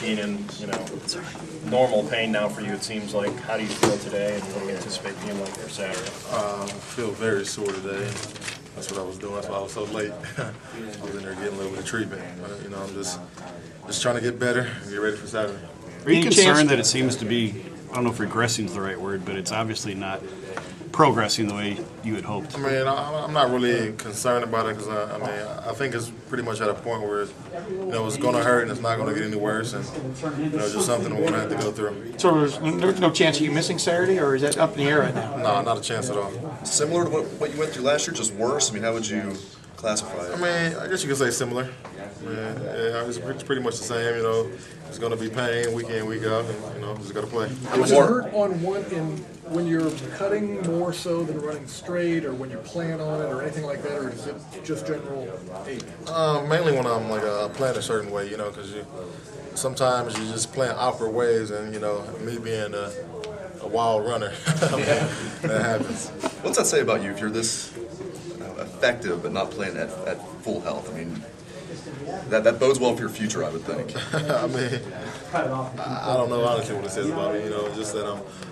Being in, normal pain now for you, it seems like. How do you feel today, and what do you anticipate being like for Saturday? I feel very sore today. That's what I was doing. That's why I was so late. I was in there getting a little bit of treatment. I'm just trying to get better and get ready for Saturday. Are you concerned that it seems to be, I don't know if regressing is the right word, but it's obviously not progressing the way you had hoped? I mean, I'm not really concerned about it because I think it's pretty much at a point where it's going to hurt and it's not going to get any worse, and just something we're going to have to go through. So there's no chance of you missing Saturday, or is that up in the air right now? No, not a chance at all. Similar to what you went through last year, just worse? I mean, how would you classify it? I mean, I guess you could say similar. Yeah, it's pretty much the same. It's going to be pain week in, week out, and just got to play. Does it hurt on when you're cutting more so than running straight, or when you plan on it, or anything like that, or is it just general ache? Mainly when I'm playing a certain way, because sometimes you just playing awkward ways, and me being a wild runner, that happens. What's that say about you if you're this effective but not playing at full health? I mean, that bodes well for your future, I would think. I mean, I don't know honestly what it says about me. Just that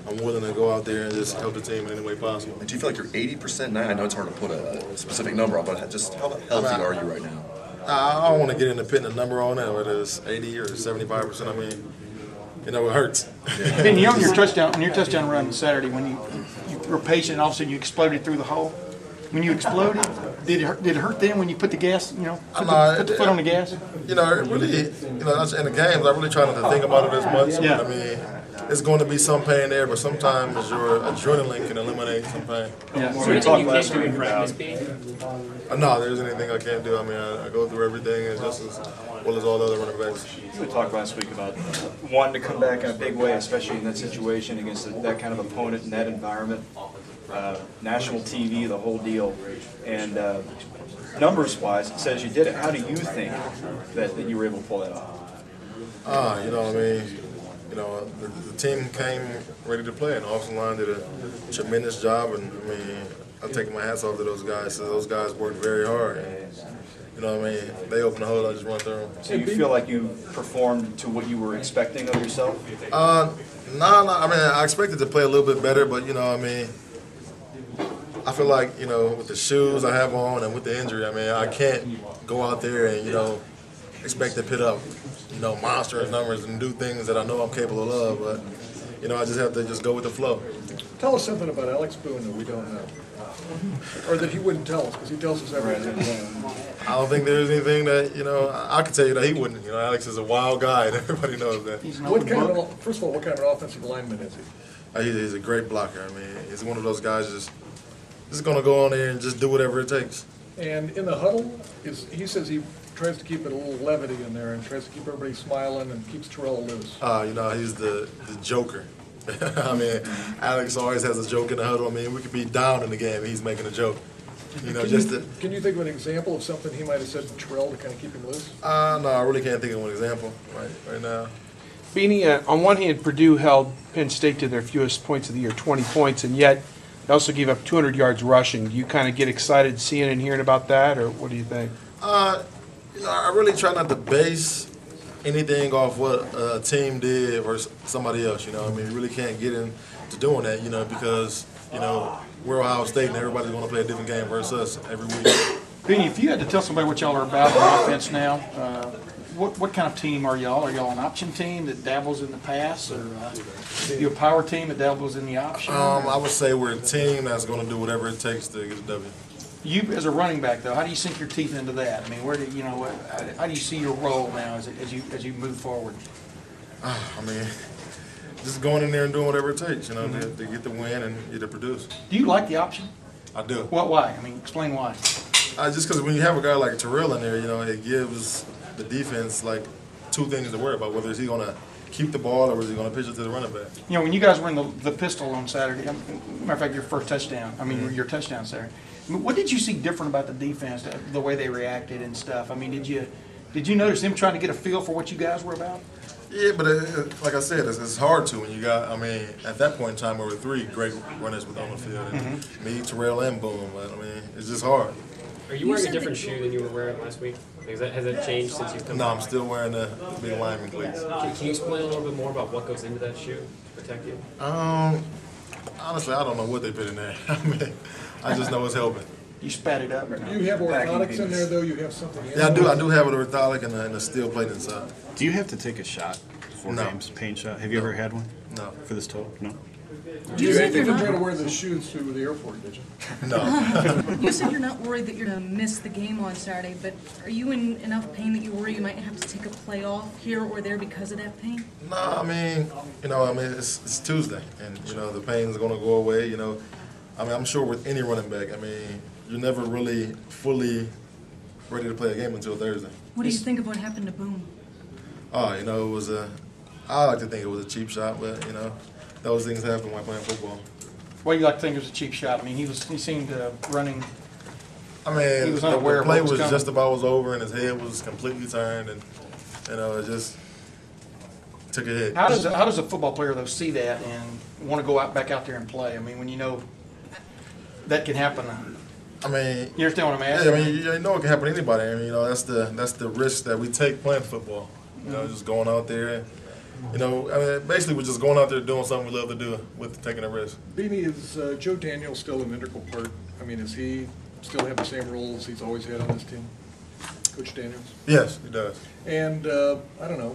I'm willing to go out there and just help the team in any way possible. And do you feel like you're 80% now? I know it's hard to put a specific number on, but just how healthy are you right now? I don't want to get into putting a number on it, whether it's 80 or 75%. I mean, it hurts. Yeah. And on your touchdown run Saturday, when you were patient and all of a sudden you exploded through the hole. When you exploded, did it hurt then when you put the gas, put the foot on the gas? It really, that's in the games. I really try not to think about it as much. Yeah. I mean, it's going to be some pain there, but sometimes your adrenaline can eliminate some pain. Yeah. So we talked last week about. No, there's anything I can't do. I mean, I go through everything as just as well as all the other running backs. We talked last week about wanting to come back in a big way, especially in that situation against that kind of opponent in that environment. National TV, the whole deal, and numbers-wise, it says you did it. How do you think that you were able to pull that off? The team came ready to play, and the offensive line did a tremendous job, and I take my hats off to those guys. So those guys worked very hard, and they opened the hole, I just run through them. So you feel like you performed to what you were expecting of yourself? No. I expected to play a little bit better, but I feel like, with the shoes I have on and with the injury, I can't go out there and, expect to put up, monstrous numbers and do things that I know I'm capable of. But, I just have to just go with the flow. Tell us something about Alex Boone that we don't know. Or that he wouldn't tell us, because he tells us everything. I don't think there's anything that, I could tell you that he wouldn't. Alex is a wild guy, and everybody knows that. First of all, what kind of an offensive lineman is he? He's a great blocker. He's one of those guys just going to go on there and just do whatever it takes. And in the huddle, he says he tries to keep it a little levity in there and tries to keep everybody smiling and keeps Terrell loose. He's the joker. Alex always has a joke in the huddle. We could be down in the game and he's making a joke. Can you think of an example of something he might have said to Terrell to kind of keep him loose? No, I really can't think of one example right now. Beanie, on one hand, Purdue held Penn State to their fewest points of the year, 20 points, and yet they also gave up 200 yards rushing. Do you kind of get excited seeing and hearing about that, or what do you think? I really try not to base anything off what a team did versus somebody else. You really can't get into doing that. Because we're Ohio State and everybody's going to play a different game versus us every week. Beanie, if you had to tell somebody what y'all are about on offense now, what kind of team are y'all? Are y'all an option team that dabbles in the pass, or you a power team that dabbles in the option? I would say we're a team that's going to do whatever it takes to get a W. You, as a running back, though, how do you sink your teeth into that? Where do how do you see your role now as you move forward? Just going in there and doing whatever it takes, to get the win and get to produce. Do you like the option? I do. Why? Explain why. Just because when you have a guy like Terrell in there, it gives the defense two things to worry about: whether is he going to keep the ball or is he going to pitch it to the running back. When you guys were in the pistol on Saturday, matter of fact, your first touchdown. Your touchdown Saturday. What did you see different about the defense, the way they reacted and stuff? Did you notice them trying to get a feel for what you guys were about? Yeah, but like I said, it's hard to when you got. At that point in time, there were three great runners on the field, and me, Terrell, and Boone. But it's just hard. Are you wearing a different shoe than you were wearing last week? Has that changed since you've come No, back? I'm still wearing the big lineman cleats. Can you explain a little bit more about what goes into that shoe to protect you? Honestly, I don't know what they put in there. I mean, I just know it's helping. You spat it up. Do you have orthotics in there, though? You have something in Yeah, I do. I there? do have an orthotic and a steel plate inside. Do you have to take a shot before No. games? Pain shot? Have you ever had one No, for this toe? No. You didn't try to wear the shoes through the airport, did you? no. You said you're not worried that you're going to miss the game on Saturday, but are you in enough pain that you worry you might have to take a play off here or there because of that pain? No, I mean, it's Tuesday, and the pain's going to go away. I'm sure with any running back, you're never really fully ready to play a game until Thursday. What do you think of what happened to Boone? Oh, it was I like to think it was a cheap shot, but those things happen when playing football. Well, you like to think it was a cheap shot. I mean, he seemed running. I mean, He was the unaware of play what was was coming. just about over, and his head was completely turned, and it just took a hit. How does a football player though see that and want to go back out there and play? I mean, when you know that can happen. I mean, You understand what I'm yeah, asking? you know it can happen to anybody. That's the risk that we take playing football. Just going out there. Basically we're just going out there doing something we love to do with taking a risk. Beanie, is Joe Daniel still an integral part? Does he still have the same roles he's always had on this team? Coach Daniels? Yes, he does. And, I don't know,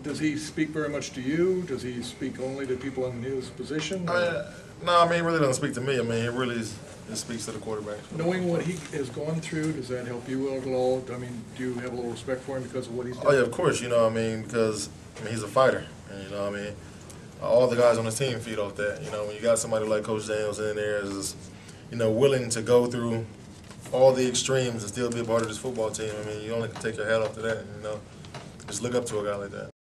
does he speak very much to you? Does he speak only to people in his position? No, he really doesn't speak to me. He really it speaks to the quarterback. Knowing what he has gone through, does that help you at all? Do you have a little respect for him because of what he's done? Oh, yeah, of course, because he's a fighter. And, all the guys on his team feed off that. When you got somebody like Coach Daniels in there is, willing to go through all the extremes and still be a part of this football team, you only can take your hat off to that. Just look up to a guy like that.